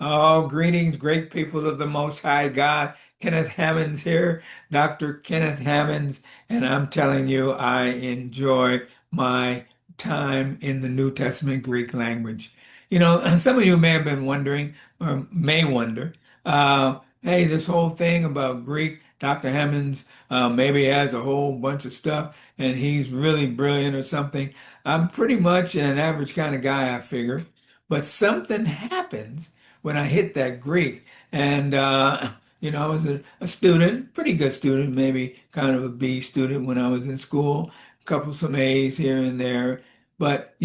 Oh, greetings, great people of the Most High God. Kenneth Hammonds here, Dr. Kenneth Hammonds, and I'm telling you, I enjoy my time in the New Testament Greek language. You know, some of you may have been wondering, or may wonder, hey, this whole thing about Greek, Dr. Hammonds maybe has a whole bunch of stuff and he's really brilliant or something. I'm pretty much an average kind of guy, I figure. But something happens when I hit that Greek. And, I was a student, pretty good student, maybe kind of a B student when I was in school, a couple some A's here and there. But,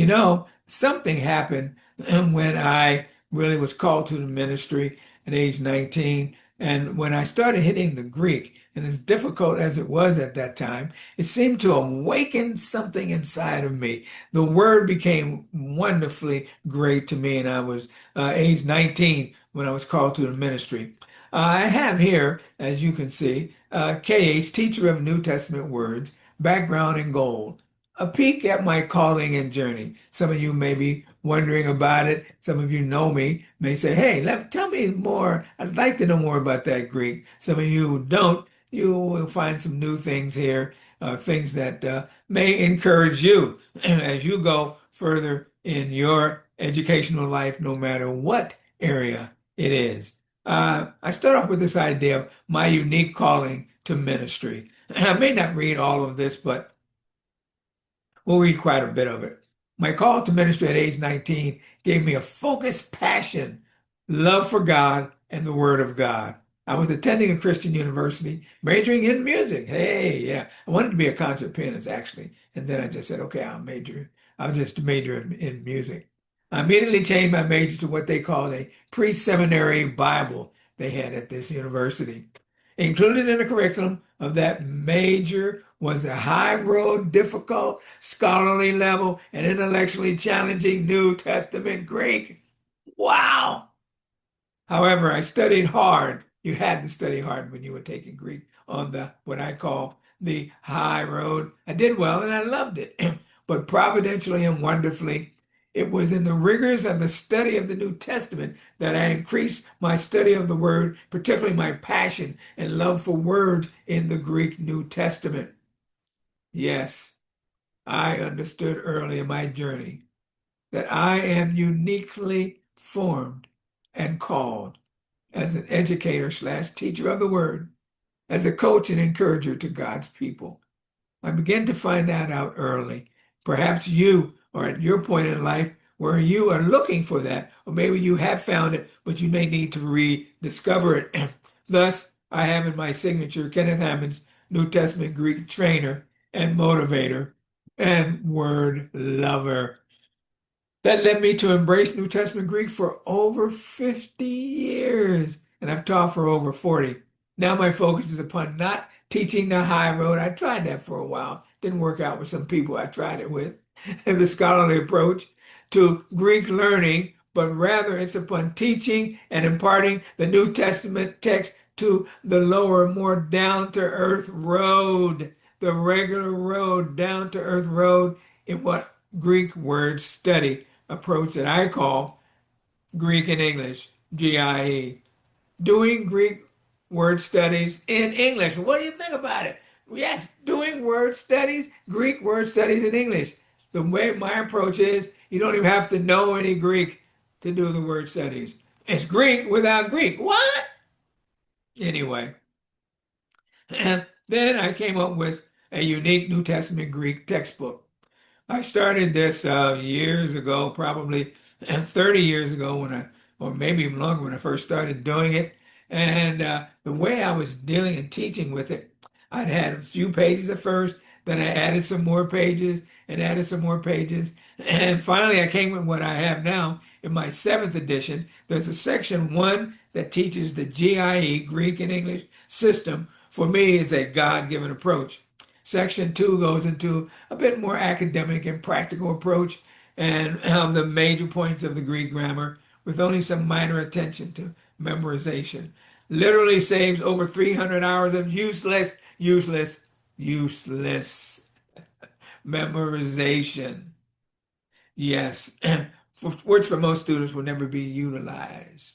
something happened when I really was called to the ministry at age 19. And when I started hitting the Greek, and as difficult as it was at that time, it seemed to awaken something inside of me. The word became wonderfully great to me, and I was age 19 when I was called to the ministry. I have here, as you can see, KH, Teacher of New Testament Words, background in gold. A peek at my calling and journey. Some of you may be wondering about it. Some of you know me, may say, hey, tell me more. I'd like to know more about that Greek. Some of you who don't, you will find some new things here, things that may encourage you as you go further in your educational life, no matter what area it is. I start off with this idea of my unique calling to ministry. I may not read all of this, but we'll read quite a bit of it. My call to ministry at age 19 gave me a focused passion, love for God, and the Word of God. I was attending a Christian university, majoring in music. Hey, yeah. I wanted to be a concert pianist, actually. And then I just said, okay, I'll just major in music. I immediately changed my major to what they called a pre-seminary Bible they had at this university. Included in the curriculum of that major was a high road, difficult, scholarly level, and intellectually challenging New Testament Greek. Wow! However, I studied hard. You had to study hard when you were taking Greek on the what I call the high road. I did well and I loved it. But providentially and wonderfully, it was in the rigors of the study of the New Testament that I increased my study of the Word, particularly my passion and love for words in the Greek New Testament. Yes, I understood early in my journey that I am uniquely formed and called as an educator slash teacher of the Word, as a coach and encourager to God's people. I began to find that out early. Perhaps you are at your point in life where you are looking for that, or maybe you have found it, but you may need to rediscover it. Thus, I have in my signature Kenneth Hammonds, New Testament Greek trainer and motivator and word lover. That led me to embrace New Testament Greek for over 50 years, and I've taught for over 40. Now my focus is upon not teaching the high road. I tried that for a while. Didn't work out with some people I tried it with. And the scholarly approach to Greek learning, but rather it's upon teaching and imparting the New Testament text to the lower, more down-to-earth road, the regular road, down-to-earth road in what Greek word study approach that I call Greek and English, GIE. Doing Greek word studies in English. What do you think about it? Yes, doing word studies, Greek word studies in English. The way my approach is, you don't even have to know any Greek to do the word studies. It's Greek without Greek. What? Anyway, and then I came up with a unique New Testament Greek textbook. I started this years ago, probably 30 years ago or maybe even longer when I first started doing it. And the way I was dealing and teaching with it, I'd had a few pages at first, then I added some more pages and added some more pages. And finally, I came with what I have now in my seventh edition. There's a section one that teaches the GIE, Greek and English system. For me, it's a God-given approach. Section two goes into a bit more academic and practical approach and the major points of the Greek grammar with only some minor attention to memorization. Literally saves over 300 hours of useless memorization. Yes, which for most students will never be utilized.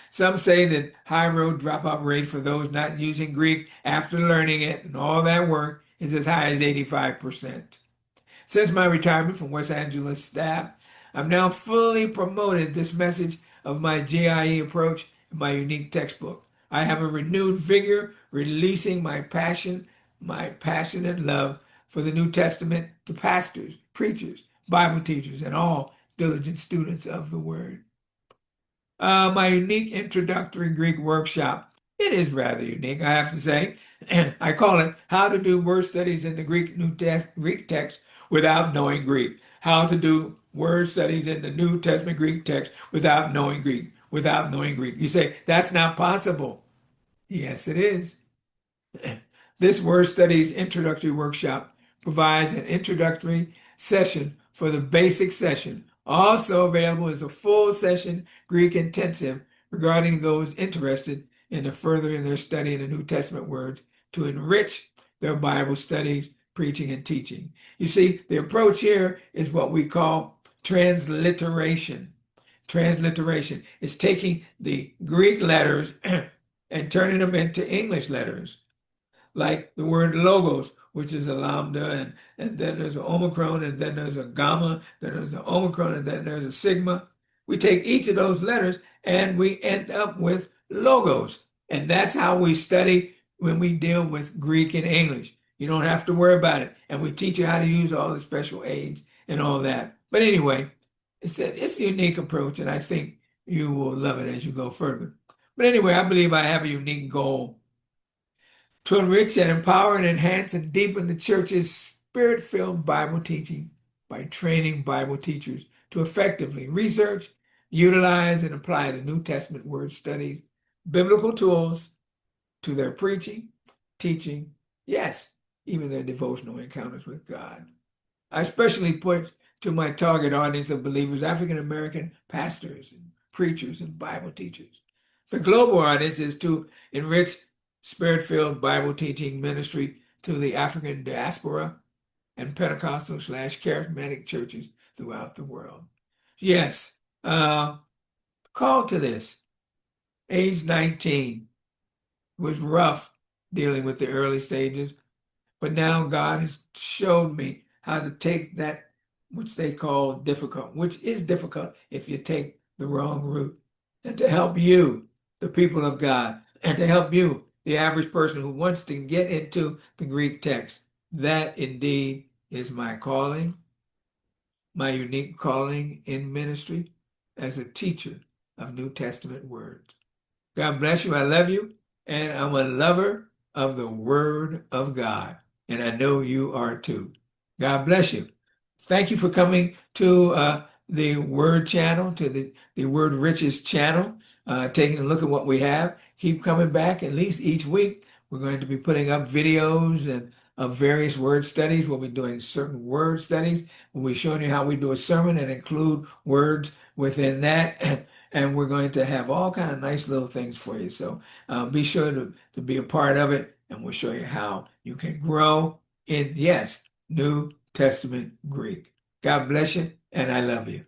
Some say that high road dropout rate for those not using Greek after learning it and all that work is as high as 85%. Since my retirement from West Angeles staff, I've now fully promoted this message of my GIE approach in my unique textbook. I have a renewed vigor, releasing my passionate love for the New Testament to pastors, preachers, Bible teachers, and all diligent students of the Word. My unique introductory Greek workshop. It is rather unique, I have to say. And I call it How to Do Word Studies in the Greek Text Without Knowing Greek. How to do word studies in the New Testament Greek text without knowing Greek. Without knowing Greek. You say, that's not possible. Yes, it is. This Word Studies introductory workshop provides an introductory session for the basic session. Also available is a full session Greek intensive regarding those interested in the furthering their study in the New Testament words to enrich their Bible studies, preaching, and teaching. You see, the approach here is what we call transliteration. Transliteration is taking the Greek letters and turning them into English letters, like the word logos, which is a lambda, and then there's an omicron, and then there's a gamma, then there's an omicron, and then there's a sigma. We take each of those letters and we end up with logos. And that's how we study when we deal with Greek and English. You don't have to worry about it. And we teach you how to use all the special aids and all that. But anyway, it's a unique approach, and I think you will love it as you go further. But anyway, I believe I have a unique goal to enrich and empower and enhance and deepen the church's spirit-filled Bible teaching by training Bible teachers to effectively research, utilize, and apply the New Testament word studies, biblical tools to their preaching, teaching, yes, even their devotional encounters with God. I especially put to my target audience of believers, African American pastors and preachers and Bible teachers. The global audience is to enrich spirit-filled Bible teaching ministry to the African diaspora and Pentecostal/charismatic churches throughout the world. Yes, call to this. Age 19 was rough dealing with the early stages, but now God has showed me how to take that which they call difficult, which is difficult if you take the wrong route, and to help you, the people of God, and to help you, the average person who wants to get into the Greek text. That indeed is my calling, my unique calling in ministry as a teacher of New Testament words. God bless you. I love you. And I'm a lover of the Word of God. And I know you are too. God bless you. Thank you for coming to the Word channel, to the Word Riches channel, taking a look at what we have. Keep coming back at least each week. We're going to be putting up videos and of various word studies. We'll be doing certain word studies. We'll be showing you how we do a sermon and include words within that. And we're going to have all kind of nice little things for you. So be sure to be a part of it, and we'll show you how you can grow in, yes, New Testament Greek. God bless you, and I love you.